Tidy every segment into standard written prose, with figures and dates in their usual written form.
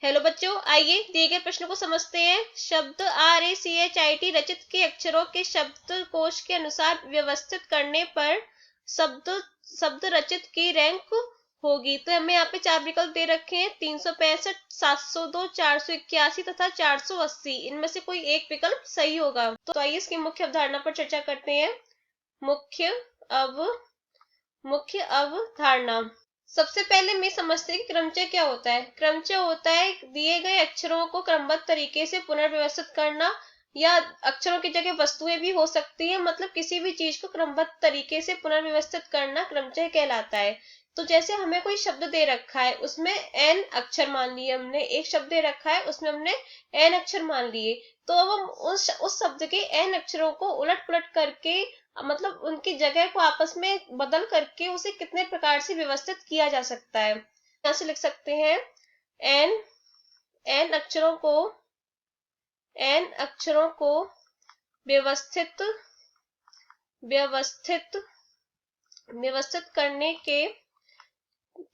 Hello बच्चों, आइए दिए गए प्रश्न को समझते हैं। शब्द RACHIT रचित के अक्षरों के शब्दकोश के अनुसार व्यवस्थित करने पर शब्द शब्द रचित की रैंक होगी। तो हमें यहाँ पे 4 विकल्प दे रखे हैं, 365, 702, 481 तथा 480। इनमें से कोई एक विकल्प सही होगा। तो आइए इसकी मुख्य अवधारणा पर चर्चा करते हैं। मुख्य अवधारणा। सबसे पहले मैं समझते हैं कि क्रमचय क्या होता है। क्रमचय होता है दिए गए अक्षरों को क्रमबद्ध तरीके से पुनर्व्यवस्थित करना, या अक्षरों की जगह वस्तुएं भी हो सकती है। मतलब किसी भी चीज को क्रमबद्ध तरीके से पुनर्व्यवस्थित करना क्रमचय कहलाता है। तो जैसे हमें कोई शब्द दे रखा है, उसमें n अक्षर मान लिए हमने। एक शब्द दे रखा है, उसमें हमने n अक्षर मान लिए। तो अब हम उस शब्द के n अक्षरों को उलट पुलट करके, मतलब उनकी जगह को आपस में बदल करके उसे कितने प्रकार से व्यवस्थित किया जा सकता है। यहाँ से लिख सकते हैं n अक्षरों को व्यवस्थित करने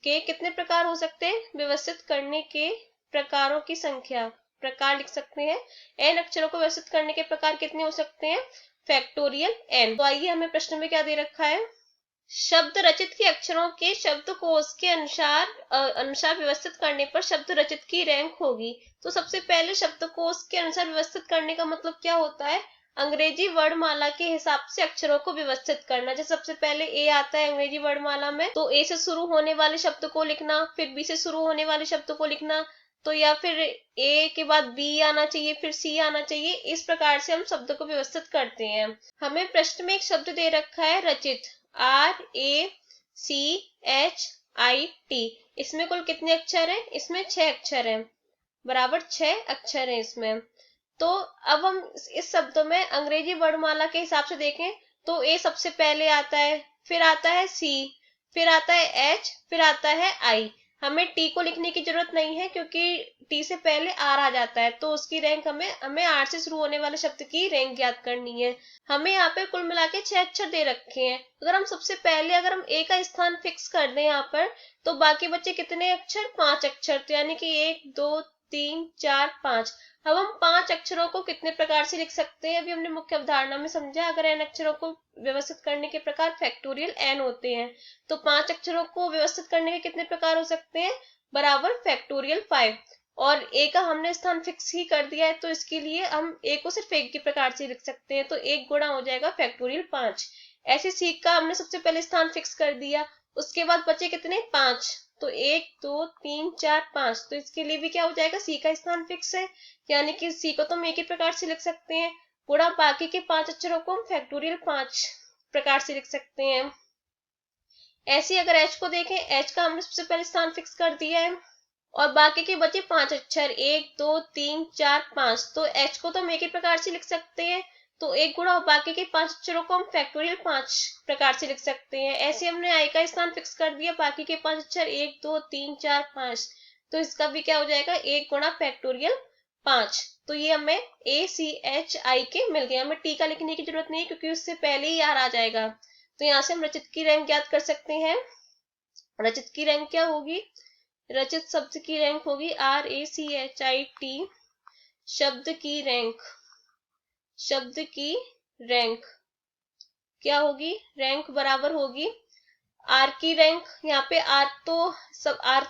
के कितने प्रकार हो सकते हैं। व्यवस्थित करने के प्रकारों की संख्या, प्रकार लिख सकते हैं। n अक्षरों को व्यवस्थित करने के प्रकार कितने हो सकते हैं, फैक्टोरियल n। तो आइए हमें प्रश्न में क्या दे रखा है। शब्द रचित के अक्षरों के शब्दकोश के अनुसार व्यवस्थित करने पर शब्द रचित की रैंक होगी। तो सबसे पहले शब्दकोश के अनुसार व्यवस्थित करने का मतलब क्या होता है, अंग्रेजी वर्णमाला के हिसाब से अक्षरों को व्यवस्थित करना। जैसे सबसे पहले ए आता है अंग्रेजी वर्णमाला में, तो ए से शुरू होने वाले शब्द को लिखना, फिर बी से शुरू होने वाले शब्द को लिखना, तो या फिर ए के बाद बी आना चाहिए, फिर सी आना चाहिए। इस प्रकार से हम शब्द को व्यवस्थित करते हैं। हमें प्रश्न में एक शब्द दे रखा है रचित, RACHIT। इसमें कुल कितने अक्षर हैं, इसमें 6 अक्षर हैं, बराबर 6 अक्षर हैं इसमें। तो अब हम इस शब्द में अंग्रेजी वर्णमाला के हिसाब से देखें तो ए सबसे पहले आता है, फिर आता है सी, फिर आता है एच, फिर आता है आई। हमें टी को लिखने की जरूरत नहीं है क्योंकि टी से पहले आर आ जाता है। तो उसकी रैंक हमें आर से शुरू होने वाले शब्द की रैंक ज्ञात करनी है। हमें यहाँ पे कुल मिला के 6 अक्षर दे रखे हैं। अगर हम सबसे पहले ए का स्थान फिक्स कर दें यहाँ पर, तो बाकी बचे कितने अक्षर, 5 अक्षर। तो यानी कि 1 2 3 4 5। अब हम 5 अक्षरों को कितने प्रकार से लिख सकते हैं, अभी हमने मुख्य अवधारणा में समझा। अगर n अक्षरों को व्यवस्थित करने के प्रकार फैक्टोरियल n होते हैं, तो 5 अक्षरों को व्यवस्थित करने के कितने प्रकार हो सकते हैं, बराबर फैक्टोरियल 5। और ए का हमने स्थान फिक्स ही कर दिया है, तो इसके लिए हम ए को सिर्फ एक के प्रकार से लिख सकते हैं। तो 1 गुणा हो जाएगा फैक्टोरियल 5। ऐसे सी का हमने सबसे पहले स्थान फिक्स कर दिया, उसके बाद बचे कितने, 5। तो 1 2 3 4 5। तो इसके लिए भी क्या हो जाएगा, सी का स्थान फिक्स है, यानी कि सी को तो हम एक ही प्रकार से लिख सकते हैं, गुणा बाकी के 5 अक्षरों को हम फैक्टोरियल 5 प्रकार से लिख सकते हैं। ऐसे अगर एच को देखें, एच का हमने सबसे पहले स्थान फिक्स कर दिया है और बाकी के बचे 5 अक्षर, 1 2 3 4 5। तो एच को तो हम एक ही प्रकार से लिख सकते हैं, तो 1 गुणा और बाकी के 5 अक्षरों को हम फैक्टोरियल 5 प्रकार से लिख सकते हैं। ऐसे हमने आई का स्थान फिक्स कर दिया, बाकी के 5 अक्षर 1 2 3 4 5। तो इसका भी क्या हो जाएगा, 1 गुणा फैक्टोरियल 5। तो ये हमें ACHI के मिल गया। हमें टी का लिखने की जरूरत नहीं है क्योंकि उससे पहले ही आर आ जाएगा। तो यहाँ से हम रचित की रैंक ज्ञात कर सकते हैं। रचित की रैंक क्या होगी, रचित शब्द की रैंक होगी RACHIT। शब्द की रैंक क्या होगी, रैंक बराबर होगी आर की रैंक। यहाँ पे आर तो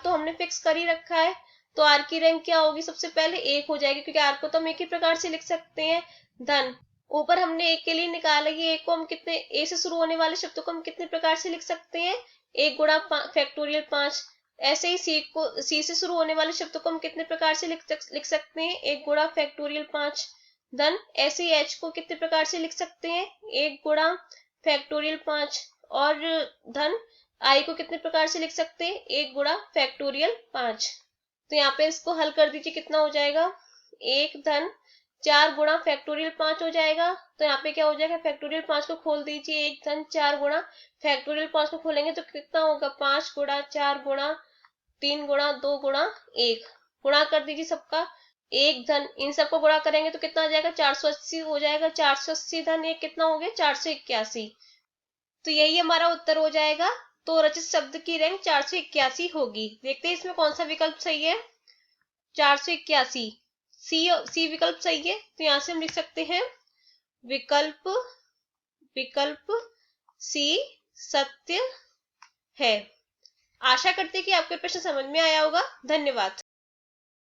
हमने फिक्स कर ही रखा है, तो आर की रैंक क्या होगी, सबसे पहले 1 हो जाएगी क्योंकि आर को तो हम एक ही प्रकार से लिख सकते हैं, धन। ऊपर हमने एक के लिए निकाला, ये एक को हम कितने, ए से शुरू होने वाले शब्दों को हम कितने प्रकार से लिख सकते हैं, 1 गुणा फैक्टोरियल 5। ऐसे ही सी से शुरू होने वाले शब्दों को हम कितने प्रकार से लिख सकते हैं, 1 गुणा फैक्टोरियल 5, धन। ऐसे ही एच को कितने प्रकार से लिख सकते हैं, 1 गुणा फैक्टोरियल 5, और धन आई को कितने प्रकार से लिख सकते हैं, 1 गुणा फैक्टोरियल 5। तो यहाँ पे इसको हल कर दीजिए, कितना हो जाएगा, 1 धन 4 गुणा फैक्टोरियल 5 हो जाएगा। तो यहाँ पे क्या हो जाएगा, फैक्टोरियल 5 को खोल दीजिए, 1 धन 4 गुणा फैक्टोरियल 5 को खोलेंगे तो कितना होगा, 5 गुणा 4 गुणा 3 गुणा 2 गुणा 1। गुणा कर दीजिए सबका, 1 धन, इन सबको गुणा करेंगे तो कितना आ जाएगा, 480 हो जाएगा। 480 धन 1 कितना हो गया, 481। तो यही हमारा उत्तर हो जाएगा। तो रचित शब्द की रैंक 481 होगी। देखते हैं इसमें कौन सा विकल्प सही है। 481। सी विकल्प सही है, तो यहां से हम लिख सकते हैं विकल्प विकल्प सी सत्य है। आशा करते हैं कि आपको प्रश्न समझ में आया होगा। धन्यवाद।